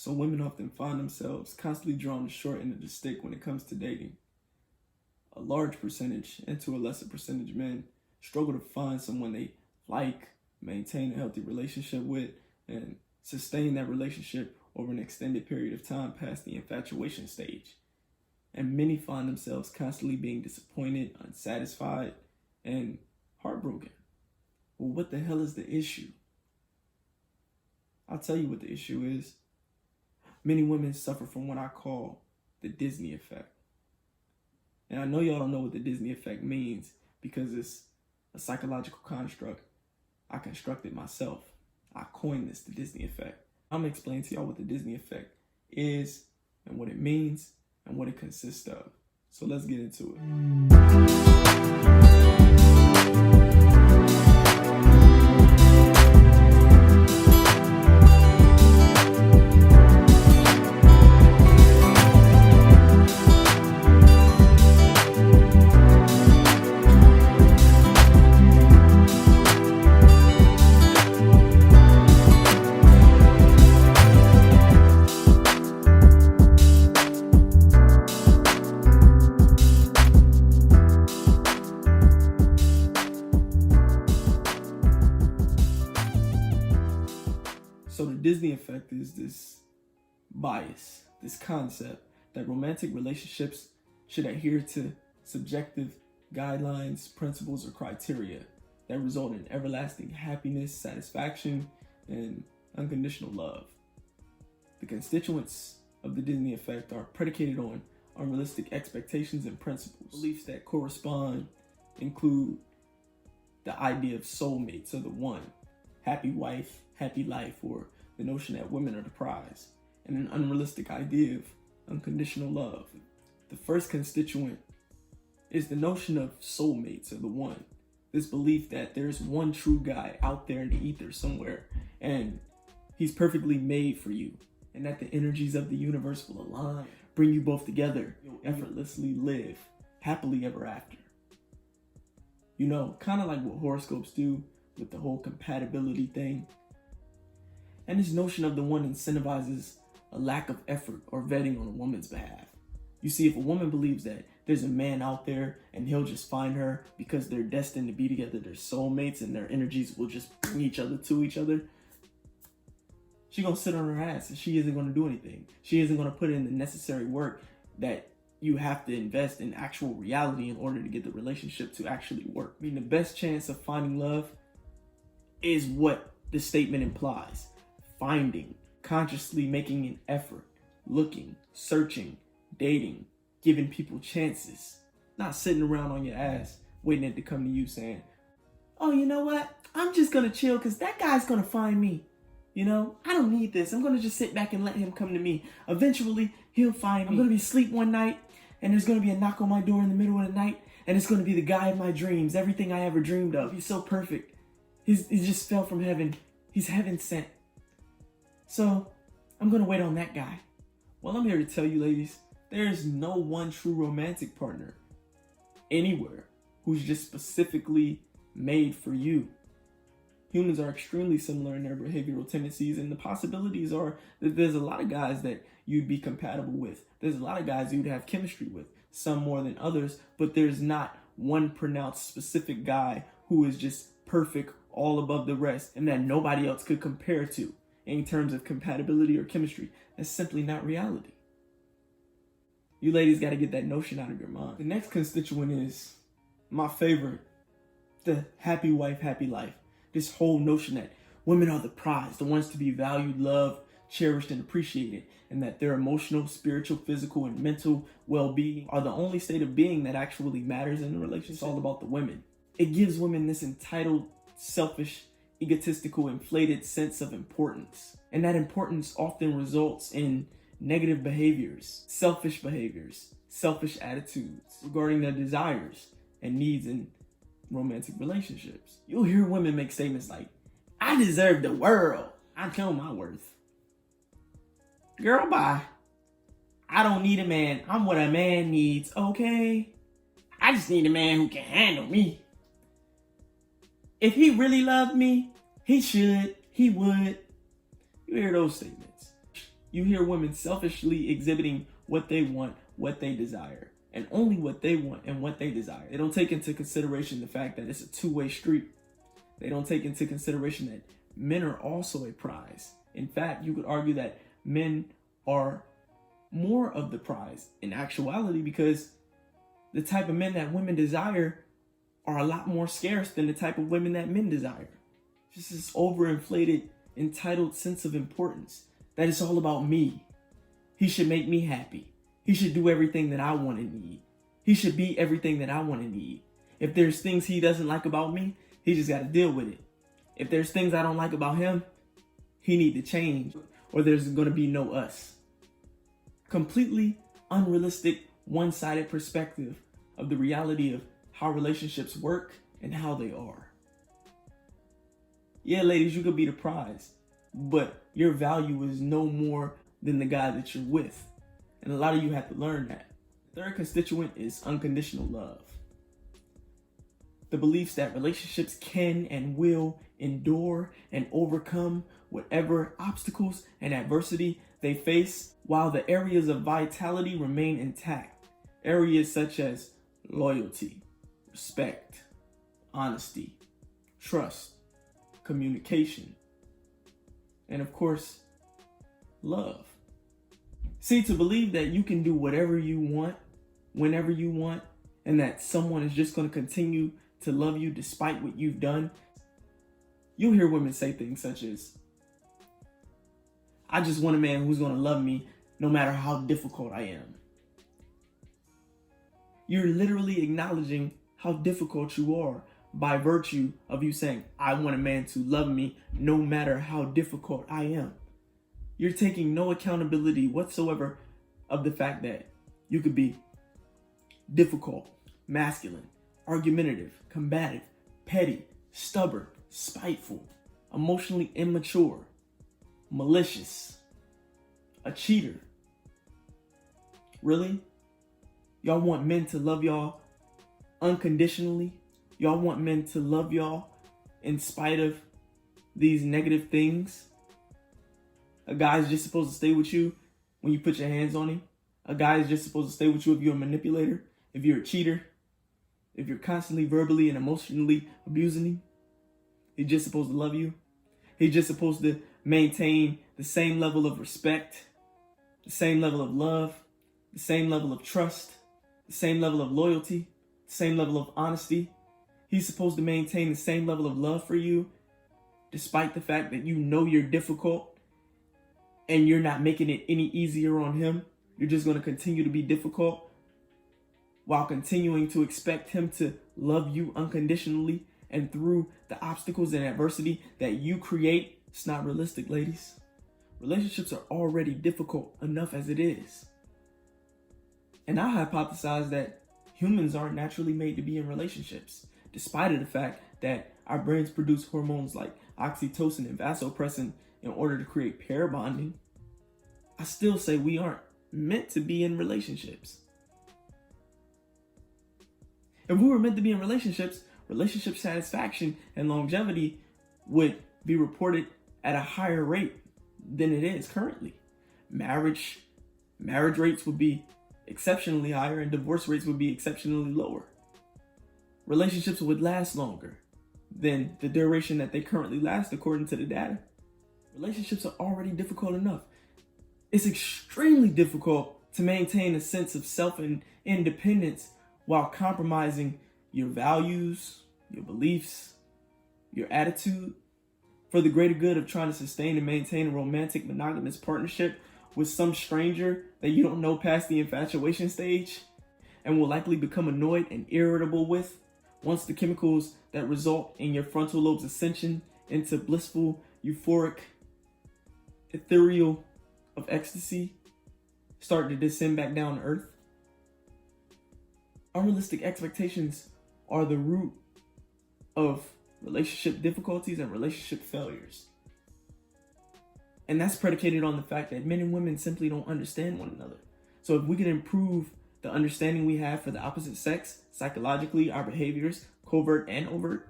So women often find themselves constantly drawn to short end of the stick when it comes to dating. A large percentage, and to a lesser percentage, men struggle to find someone they like, maintain a healthy relationship with, and sustain that relationship over an extended period of time past the infatuation stage. And many find themselves constantly being disappointed, unsatisfied, and heartbroken. Well, what the hell is the issue? I'll tell you what the issue is. Many women suffer from what I call the Disney effect. And I know y'all don't know what the Disney effect means because it's a psychological construct I constructed myself. I coined this, the Disney effect. I'm going to explain to y'all what the Disney effect is and what it means and what it consists of. So let's get into it. So the Disney effect is this bias, this concept that romantic relationships should adhere to subjective guidelines, principles, or criteria that result in everlasting happiness, satisfaction, and unconditional love. The constituents of the Disney effect are predicated on unrealistic expectations and principles. Beliefs that correspond include the idea of soulmates, or the one, happy wife, happy life, or the notion that women are the prize, and an unrealistic idea of unconditional love. The first constituent is the notion of soulmates, or the one. This belief that there's one true guy out there in the ether somewhere, and he's perfectly made for you, and that the energies of the universe will align, bring you both together, you'll effortlessly live happily ever after. You know, kind of like what horoscopes do with the whole compatibility thing. And this notion of the one incentivizes a lack of effort or vetting on a woman's behalf. You see, if a woman believes that there's a man out there and he'll just find her because they're destined to be together, they're soulmates, and their energies will just bring each other to each other, she's gonna sit on her ass and she isn't gonna do anything. She isn't gonna put in the necessary work that you have to invest in actual reality in order to get the relationship to actually work. I mean, the best chance of finding love is what the statement implies. Finding, consciously making an effort, looking, searching, dating, giving people chances. Not sitting around on your ass waiting it to come to you saying, oh, you know what? I'm just gonna chill because that guy's gonna find me. You know, I don't need this. I'm gonna just sit back and let him come to me. Eventually, he'll find me. I'm gonna be asleep one night and there's gonna be a knock on my door in the middle of the night and it's gonna be the guy of my dreams. Everything I ever dreamed of. He's so perfect. He just fell from heaven. He's heaven sent. So I'm gonna wait on that guy. Well, I'm here to tell you, ladies, there is no one true romantic partner anywhere who's just specifically made for you. Humans are extremely similar in their behavioral tendencies, and the possibilities are that there's a lot of guys that you'd be compatible with. There's a lot of guys you'd have chemistry with, some more than others, but there's not one pronounced specific guy who is just perfect all above the rest and that nobody else could compare to in terms of compatibility or chemistry. That's simply not reality. You ladies got to get that notion out of your mind. The next constituent is my favorite, the happy wife, happy life. This whole notion that women are the prize, the ones to be valued, loved, cherished, and appreciated, and that their emotional, spiritual, physical, and mental well-being are the only state of being that actually matters in a relationship. It's all about the women. It gives women this entitled, selfish, egotistical, inflated sense of importance. And that importance often results in negative behaviors, selfish attitudes regarding their desires and needs in romantic relationships. You'll hear women make statements like, I deserve the world. I know my worth. Girl, bye. I don't need a man. I'm what a man needs, okay? I just need a man who can handle me. If he really loved me, he should, he would. You hear those statements. You hear women selfishly exhibiting what they want, what they desire, and only what they want and what they desire. They don't take into consideration the fact that it's a two-way street. They don't take into consideration that men are also a prize. In fact, you could argue that men are more of the prize in actuality, because the type of men that women desire are a lot more scarce than the type of women that men desire. Just this overinflated, entitled sense of importance that it's all about me. He should make me happy. He should do everything that I want and need. He should be everything that I want and need. If there's things he doesn't like about me, he just got to deal with it. If there's things I don't like about him, he need to change, or there's going to be no us. Completely unrealistic, one-sided perspective of the reality of how relationships work and how they are. Yeah, ladies, you could be the prize, but your value is no more than the guy that you're with. And a lot of you have to learn that. The third constituent is unconditional love. The beliefs that relationships can and will endure and overcome whatever obstacles and adversity they face, while the areas of vitality remain intact. Areas such as loyalty, respect, honesty, trust, communication, and of course, love. See, to believe that you can do whatever you want, whenever you want, and that someone is just going to continue to love you despite what you've done. You'll hear women say things such as, I just want a man who's going to love me no matter how difficult I am. You're literally acknowledging how difficult you are by virtue of you saying, I want a man to love me no matter how difficult I am. You're taking no accountability whatsoever of the fact that you could be difficult, masculine, argumentative, combative, petty, stubborn, spiteful, emotionally immature, malicious, a cheater. Really? Y'all want men to love y'all unconditionally? Y'all want men to love y'all in spite of these negative things? A guy's just supposed to stay with you when you put your hands on him? A guy is just supposed to stay with you if you're a manipulator, if you're a cheater, if you're constantly verbally and emotionally abusing him? He's just supposed to love you? He's just supposed to maintain the same level of respect, the same level of love, the same level of trust, the same level of loyalty, the same level of honesty? He's supposed to maintain the same level of love for you, despite the fact that you know you're difficult and you're not making it any easier on him. You're just going to continue to be difficult while continuing to expect him to love you unconditionally and through the obstacles and adversity that you create. It's not realistic, ladies. Relationships are already difficult enough as it is. And I hypothesize that humans aren't naturally made to be in relationships, despite of the fact that our brains produce hormones like oxytocin and vasopressin in order to create pair bonding. I still say we aren't meant to be in relationships. If we were meant to be in relationships, relationship satisfaction and longevity would be reported at a higher rate than it is currently. Marriage rates would be exceptionally higher and divorce rates would be exceptionally lower. Relationships would last longer than the duration that they currently last according to the data. Relationships are already difficult enough. It's extremely difficult to maintain a sense of self and independence while compromising your values, your beliefs, your attitude for the greater good of trying to sustain and maintain a romantic monogamous partnership with some stranger that you don't know past the infatuation stage and will likely become annoyed and irritable with once the chemicals that result in your frontal lobe's ascension into blissful, euphoric, ethereal of ecstasy start to descend back down to earth. Unrealistic expectations are the root of relationship difficulties and relationship failures. And that's predicated on the fact that men and women simply don't understand one another. So if we can improve the understanding we have for the opposite sex, psychologically, our behaviors, covert and overt,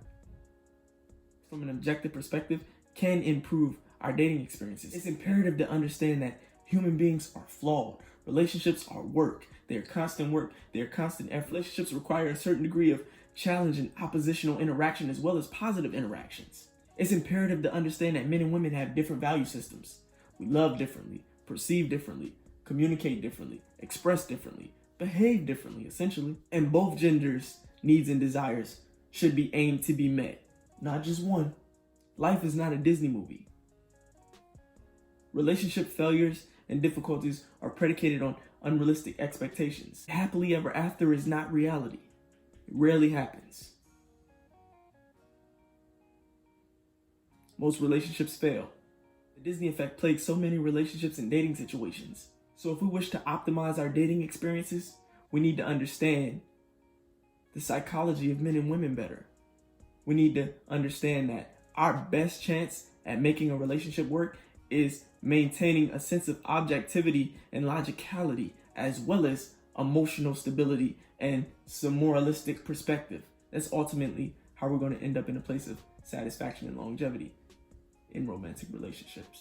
from an objective perspective, can improve our dating experiences. It's imperative to understand that Human beings are flawed. Relationships are work. They're constant work. They're constant effort. Relationships require a certain degree of challenge and oppositional interaction as well as positive interactions. It's imperative to understand that men and women have different value systems. We love differently, perceive differently, communicate differently, express differently, behave differently, essentially. And both genders' needs and desires should be aimed to be met, not just one. Life is not a Disney movie. Relationship failures and difficulties are predicated on unrealistic expectations. Happily ever after is not reality. It rarely happens. Most relationships fail. The Disney effect plagues so many relationships and dating situations. So if we wish to optimize our dating experiences, we need to understand the psychology of men and women better. We need to understand that our best chance at making a relationship work is maintaining a sense of objectivity and logicality, as well as emotional stability and some moralistic perspective. That's ultimately how we're going to end up in a place of satisfaction and longevity in romantic relationships.